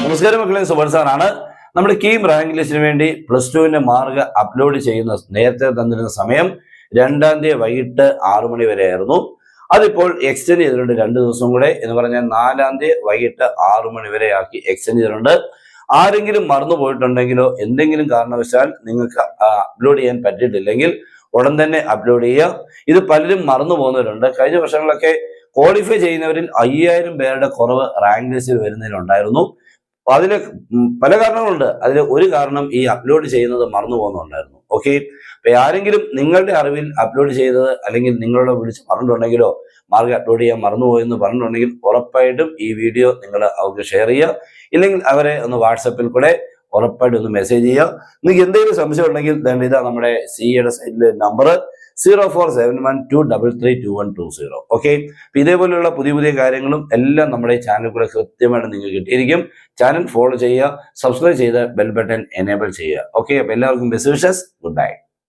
നമസ്കാരം മക്കളെ, സുബർ സാറാണ്. നമ്മുടെ കീം റാങ്ക് ലിസ്റ്റിന് വേണ്ടി +2 മാർക്ക് അപ്ലോഡ് ചെയ്യുന്ന നേരത്തെ തന്നിരുന്ന സമയം 2-ാം തീയതി വൈകിട്ട് 6 മണി വരെ ആയിരുന്നു. അതിപ്പോൾ എക്സ്റ്റെൻഡ് ചെയ്തിട്ടുണ്ട് 2 ദിവസം കൂടെ, എന്ന് പറഞ്ഞാൽ 4-ാം തീയതി വൈകിട്ട് 6 മണി വരെ ആക്കി എക്സ്റ്റെൻഡ് ചെയ്തിട്ടുണ്ട്. ആരെങ്കിലും മറന്നു പോയിട്ടുണ്ടെങ്കിലോ എന്തെങ്കിലും കാരണവശാൽ നിങ്ങൾക്ക് അപ്ലോഡ് ചെയ്യാൻ പറ്റിയിട്ടില്ലെങ്കിൽ ഉടൻ തന്നെ അപ്ലോഡ് ചെയ്യുക. ഇത് പലരും മറന്നു പോകുന്നവരുണ്ട്. കഴിഞ്ഞ വർഷങ്ങളൊക്കെ ക്വാളിഫൈ ചെയ്യുന്നവരിൽ 5000 പേരുടെ കുറവ് റാങ്ക് ലിസ്റ്റിൽ വരുന്നതിലുണ്ടായിരുന്നു. അതിന് പല കാരണങ്ങളുണ്ട്. അതിൽ ഒരു കാരണം ഈ അപ്ലോഡ് ചെയ്യുന്നത് മറന്നു പോകുന്നുണ്ടായിരുന്നു. ഓക്കെ, അപ്പൊ ആരെങ്കിലും നിങ്ങളുടെ അറിവിൽ അപ്ലോഡ് ചെയ്തത് അല്ലെങ്കിൽ നിങ്ങളോട് വിളിച്ച് പറഞ്ഞിട്ടുണ്ടെങ്കിലോ മാർക്ക് അപ്ലോഡ് ചെയ്യാൻ മറന്നുപോയെന്ന് പറഞ്ഞിട്ടുണ്ടെങ്കിൽ ഉറപ്പായിട്ടും ഈ വീഡിയോ നിങ്ങൾ അവർക്ക് ഷെയർ ചെയ്യുക. ഇല്ലെങ്കിൽ അവരെ ഒന്ന് വാട്സപ്പിൽ കൂടെ ഉറപ്പായിട്ടും ഒന്ന് മെസ്സേജ് ചെയ്യുക. നിങ്ങൾക്ക് എന്തെങ്കിലും സംശയം ഉണ്ടെങ്കിൽ ഇതാ നമ്മുടെ സിയുടെ സൈറ്റിലെ നമ്പർ 047123322120. ഓക്കെ, ഇതേപോലെയുള്ള പുതിയ കാര്യങ്ങളും എല്ലാം നമ്മുടെ ചാനൽ കൂടെ കൃത്യമായിട്ട് നിങ്ങൾക്ക് കിട്ടിയിരിക്കും. ചാനൽ ഫോളോ ചെയ്യുക, സബ്സ്ക്രൈബ് ചെയ്ത് ബെൽ ബട്ടൺ എനേബിൾ ചെയ്യുക. ഓക്കെ, അപ്പൊ എല്ലാവർക്കും ബെസ്റ്റ് വിഷസ്. Good bye.